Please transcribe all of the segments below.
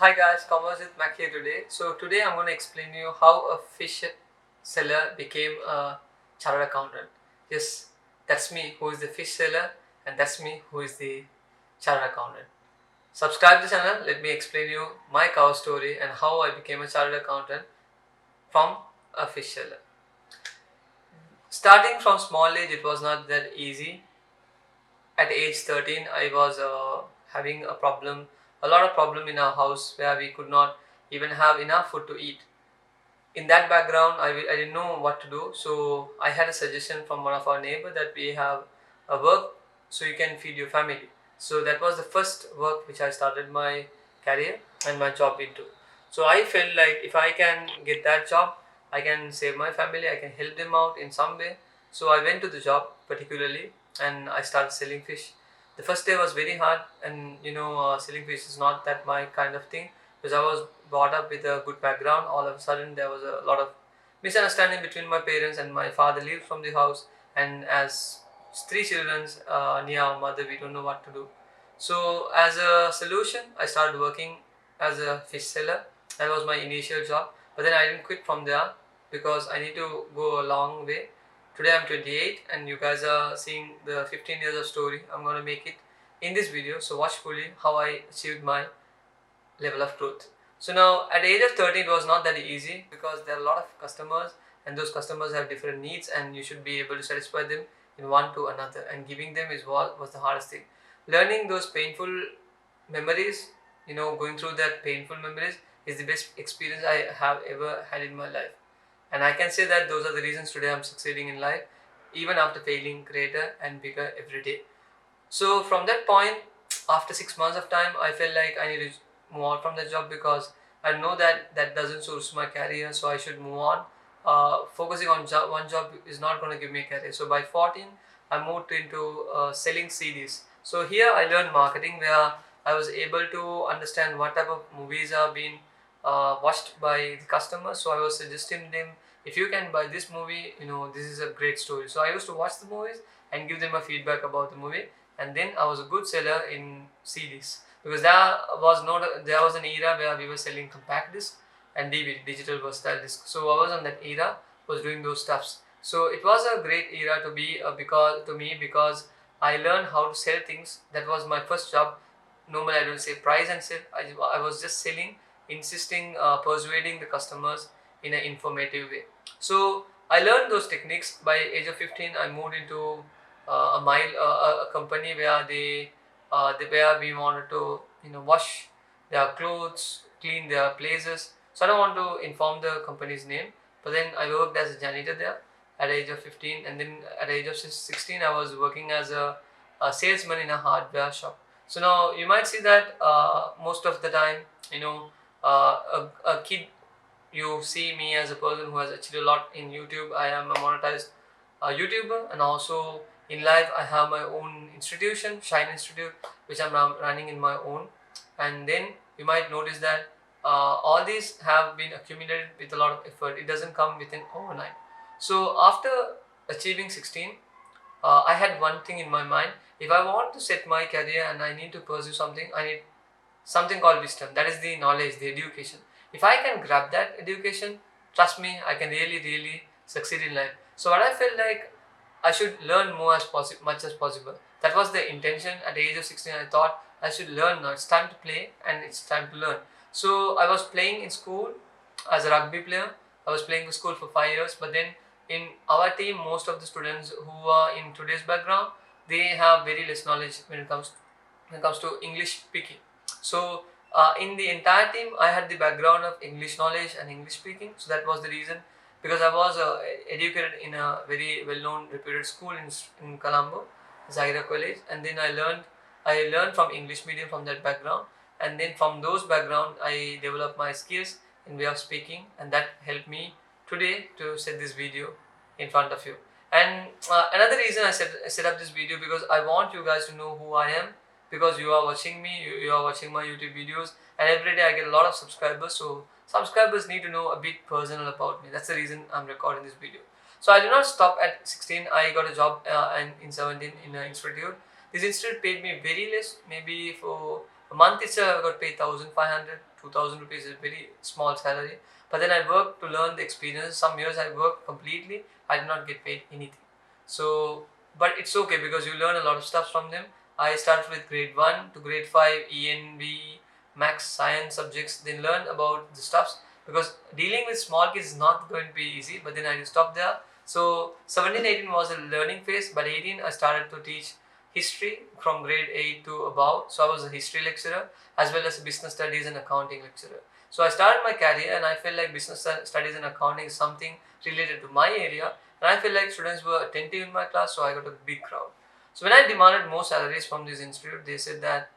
Hi guys, Composite Mac here today. So today I'm going to explain you how a fish seller became a chartered accountant. Yes, that's me who is the fish seller, and that's me who is the chartered accountant. Subscribe to the channel, let me explain you my cow story and how I became a chartered accountant from a fish seller. Starting from small age, it was not that easy. At age 13, I was having a lot of problem in our house where we could not even have enough food to eat. In that background, I didn't know what to do, so I had a suggestion from one of our neighbor that we have a work so you can feed your family. So that was the first work which I started my career and my job into. So I felt like if I can get that job, I can save my family, I can help them out in some way. So I went to the job particularly and I started selling fish. The first day was very hard, and selling fish is not that my kind of thing, because I was brought up with a good background. All of a sudden, there was a lot of misunderstanding between my parents, and my father lived from the house. And as three children near our mother, we don't know what to do. So, as a solution, I started working as a fish seller. That was my initial job, but then I didn't quit from there because I need to go a long way. Today I'm 28 and you guys are seeing the 15 years of story. I'm going to make it in this video, so watch fully how I achieved my level of growth. So now at the age of 13 it was not that easy because there are a lot of customers and those customers have different needs and you should be able to satisfy them in one to another, and giving them is what was the hardest thing. Learning those painful memories, going through that painful memories is the best experience I have ever had in my life. And I can say that those are the reasons today I'm succeeding in life, even after failing greater and bigger every day. So from that point, after 6 months of time, I felt like I need to move on from the job because I know that that doesn't suit my career. So I should move on. Focusing on one job is not going to give me a career. So by 14, I moved into selling CDs. So here I learned marketing, where I was able to understand what type of movies are being watched by the customers. So I was suggesting them, if you can buy this movie, this is a great story. So I used to watch the movies and give them a feedback about the movie, and then I was a good seller in CDs because there was an era where we were selling compact disc and DVD, digital versatile disc. So I was on that era, was doing those stuffs. So it was a great era to be because I learned how to sell things. That was my first job. Normally I don't say price and sell. I was just selling, insisting, persuading the customers in an informative way. So I learned those techniques. By age of 15, I moved into a company where where we wanted to wash their clothes, clean their places. So I don't want to inform the company's name, but then I worked as a janitor there at the age of 15, and then at the age of 16 I was working as a salesman in a hardware shop. So now you might see that most of the time, a kid, you see me as a person who has achieved a lot in YouTube. I am a monetized YouTuber, and also in life I have my own institution, Shine Institute, which I'm running in my own. And then you might notice that all these have been accumulated with a lot of effort. It doesn't come within overnight. So after achieving 16, I had one thing in my mind. If I want to set my career and I need to pursue something, I need something called wisdom. That is the knowledge, the education. If I can grab that education, trust me, I can really, really succeed in life. So what I felt like, I should learn more as much as possible. That was the intention. At the age of 16, I thought I should learn now. It's time to play and it's time to learn. So I was playing in school as a rugby player. I was playing in school for 5 years, but then in our team, most of the students who are in today's background, they have very less knowledge when it comes to English speaking. So in the entire team, I had the background of English knowledge and English speaking. So that was the reason, because I was educated in a very well-known, reputed school in Colombo, Zaira College, and then I learned from English medium from that background, and then from those background I developed my skills in way of speaking, and that helped me today to set this video in front of you. And another reason I set up this video, because I want you guys to know who I am, because you are watching me, you are watching my YouTube videos, and every day I get a lot of subscribers. So subscribers need to know a bit personal about me. That's the reason I'm recording this video. So I did not stop at 16. I got a job in 17 in an institute. This institute paid me very less, maybe for A month itself I got paid 1,500, 2,000 rupees is a very small salary. But then I worked to learn the experience. Some years I worked completely, I did not get paid anything. So, but it's okay because you learn a lot of stuff from them. I started with grade 1 to grade 5, ENV, max science subjects, then learn about the stuffs, because dealing with small kids is not going to be easy. But then I stopped there. So 17, 18 was a learning phase, but 18 I started to teach history from grade 8 to above. So I was a history lecturer as well as a business studies and accounting lecturer. So I started my career and I felt like business studies and accounting is something related to my area, and I feel like students were attentive in my class, so I got a big crowd. So when I demanded more salaries from this institute, they said that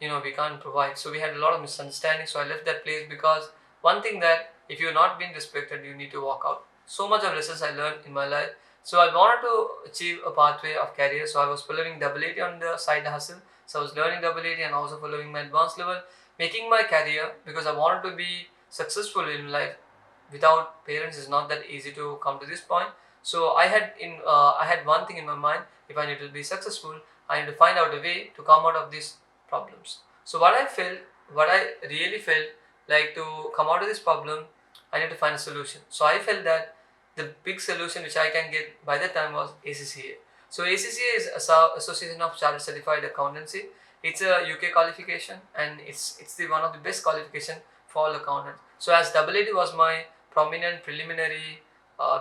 we can't provide. So we had a lot of misunderstanding. So I left that place because one thing, that if you're not being respected, you need to walk out. So much of lessons I learned in my life. So I wanted to achieve a pathway of career. So I was following AAT on the side hustle. So I was learning AAT and also following my advanced level, making my career, because I wanted to be successful in life. Without parents, it's not that easy to come to this point. So I had one thing in my mind: if I need to be successful, I need to find out a way to come out of these problems. So what I really felt like, to come out of this problem, I need to find a solution. So I felt that the big solution which I can get by that time was ACCA. So ACCA is Association of Chartered Certified Accountancy. It's a UK qualification, and it's the one of the best qualification for all accountants. So as AAT was my prominent preliminary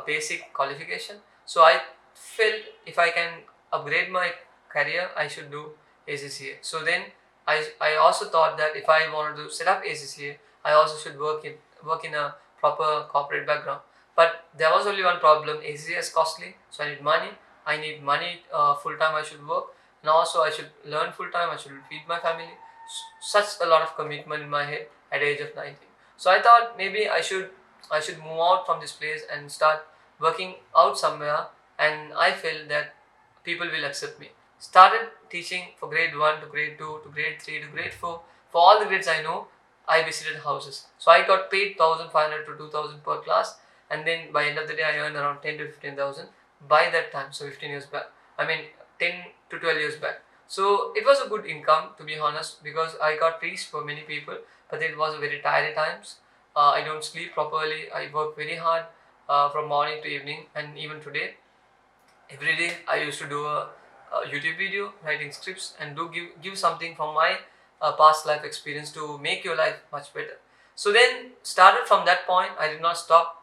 basic qualification, so I felt if I can upgrade my career, I should do ACCA. So then I also thought that if I wanted to set up ACCA, I also should work in a proper corporate background. But there was only one problem: ACCA is costly, so I need money. I need money full time. I should work, and also I should learn full time. I should feed my family. Such a lot of commitment in my head at the age of 19. So I thought maybe I should move out from this place and start working out somewhere, and I felt that people will accept me. Started teaching for grade 1 to grade 2 to grade 3 to grade 4. For all the grades I know, I visited houses. So I got paid 1,500 to 2,000 per class, and then by end of the day I earned around 10 to 15,000 by that time. So 15 years back. I mean 10 to 12 years back. So it was a good income, to be honest, because I got reached for many people, but it was very tiring times. I don't sleep properly. I work very hard from morning to evening, and even today, every day I used to do a YouTube video, writing scripts, and do give something from my past life experience to make your life much better. So then started from that point. I did not stop.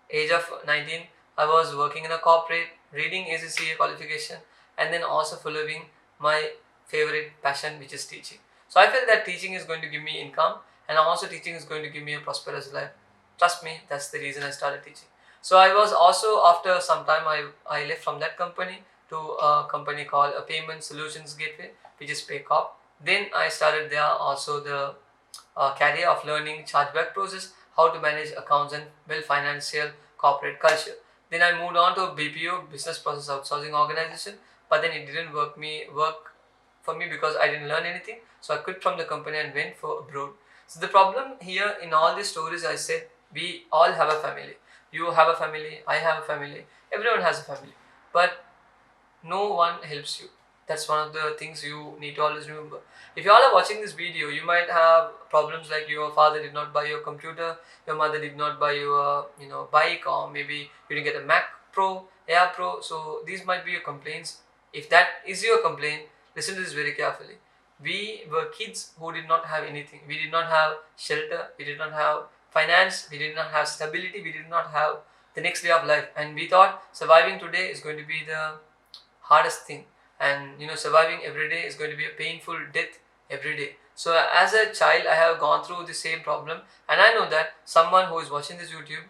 Age of 19, I was working in a corporate, reading ACCA qualification, and then also following my favorite passion, which is teaching. So I felt that teaching is going to give me income, and also teaching is going to give me a prosperous life. Trust me, that's the reason I started teaching. So I was also, after some time, I left from that company to a company called a Payment Solutions Gateway, which is Paycop. Then I started there also the career of learning chargeback process, how to manage accounts and build financial corporate culture. Then I moved on to BPO, business process outsourcing organization, but then it didn't work for me because I didn't learn anything. So I quit from the company and went for abroad. So the problem here in all these stories, I said, we all have a family. You have a family, I have a family, everyone has a family, but no one helps you. That's one of the things you need to always remember. If you all are watching this video, you might have problems like your father did not buy your computer, your mother did not buy you a bike, or maybe you didn't get a Mac Pro, Air Pro. So these might be your complaints. If that is your complaint, listen to this very carefully. We were kids who did not have anything. We did not have shelter, we did not have finance, we did not have stability, we did not have the next day of life, and we thought surviving today is going to be the hardest thing, and surviving every day is going to be a painful death every day. So as a child, I have gone through the same problem, and I know that someone who is watching this YouTube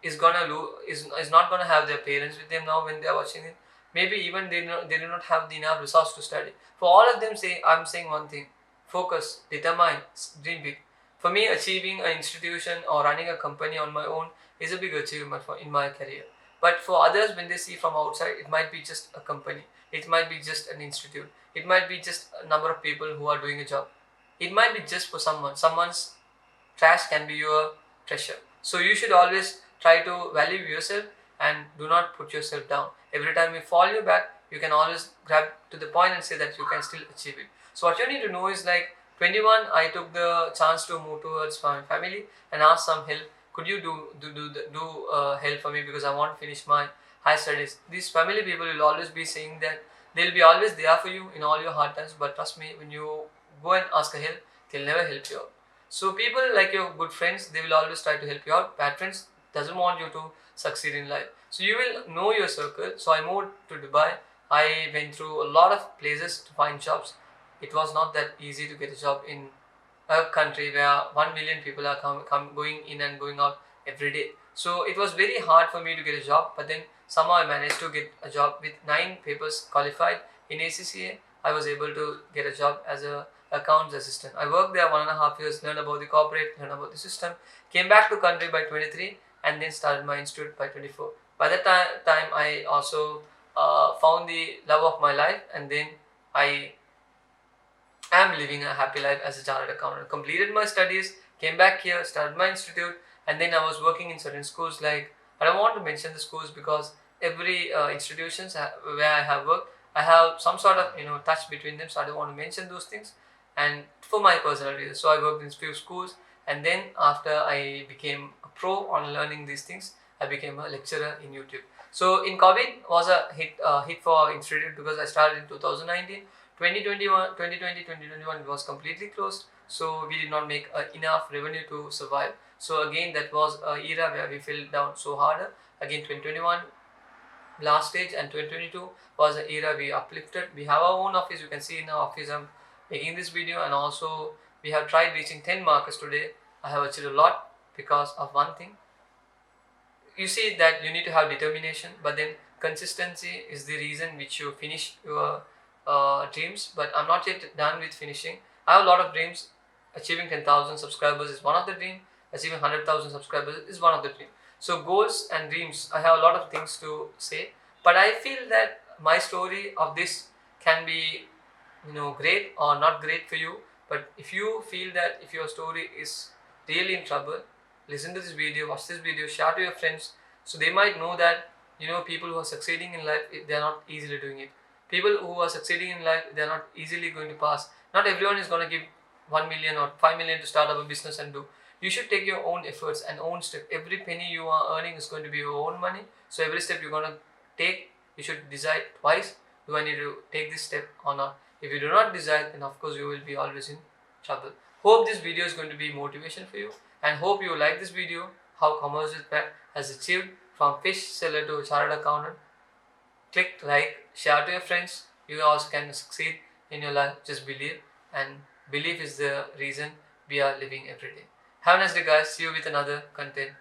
is not gonna have their parents with them now when they are watching it. Maybe even they do not have the enough resource to study. For all of them, I'm saying one thing: focus, determine, dream big. For me, achieving an institution or running a company on my own is a big achievement in my career. But for others, when they see from outside, it might be just a company, it might be just an institute, it might be just a number of people who are doing a job. It might be just for someone's trash can be your treasure. So you should always try to value yourself and do not put yourself down. Every time you fall your back, you can always grab to the point and say that you can still achieve it. So what you need to know is, like, 21, I took the chance to move towards my family and ask some help. Could you do help for me because I want to finish my high studies. These family people will always be saying that they'll be always there for you in all your hard times. But trust me, when you go and ask a help, they'll never help you out. So people like your good friends, they will always try to help you out. Bad friends doesn't want you to succeed in life. So you will know your circle. So I moved to Dubai. I went through a lot of places to find jobs. It was not that easy to get a job in a country where 1 million people are going in and going out every day. So it was very hard for me to get a job, but then somehow I managed to get a job with 9 papers qualified in ACCA. I was able to get a job as a accounts assistant. I worked there 1.5 years, learned about the corporate, learned about the system, came back to country by 23 and then started my institute by 24. By that time I also found the love of my life, and then I am living a happy life as a chartered accountant. Completed my studies, came back here, started my institute, and then I was working in certain schools. Like, I don't want to mention the schools because every institutions where I have worked, I have some sort of touch between them. So I don't want to mention those things. And for my personal reasons, so I worked in few schools, and then after I became a pro on learning these things, I became a lecturer in YouTube. So in COVID was a hit for institute because I started in 2019. 2021 it was completely closed, so we did not make enough revenue to survive. So again, that was a era where we fell down so harder. Again, 2021 last stage and 2022 was an era we uplifted. We have our own office. You can see in our office I'm making this video, and also we have tried reaching 10 markers today. I have achieved a lot because of one thing. You see that you need to have determination, but then consistency is the reason which you finish your dreams. But I'm not yet done with finishing. I have a lot of dreams. Achieving 10,000 subscribers is one of the dream. Achieving 100,000 subscribers is one of the dream. So goals and dreams, I have a lot of things to say, but I feel that my story of this can be great or not great for you. But if you feel that if your story is really in trouble, listen to this video, watch this video, share to your friends, so they might know that people who are succeeding in life, they are not easily doing it. People who are succeeding in life, they are not easily going to pass. Not everyone is going to give 1 million or 5 million to start up a business and do. You should take your own efforts and own step. Every penny you are earning is going to be your own money. So every step you're going to take, you should decide twice, do I need to take this step or not? If you do not decide, then of course you will be always in trouble. Hope this video is going to be motivation for you, and hope you like this video, how Commercial Pack has achieved from fish seller to chartered accountant. Click like, share to your friends. You also can succeed in your life. Just believe, and belief is the reason we are living every day. Have a nice day, guys. See you with another content.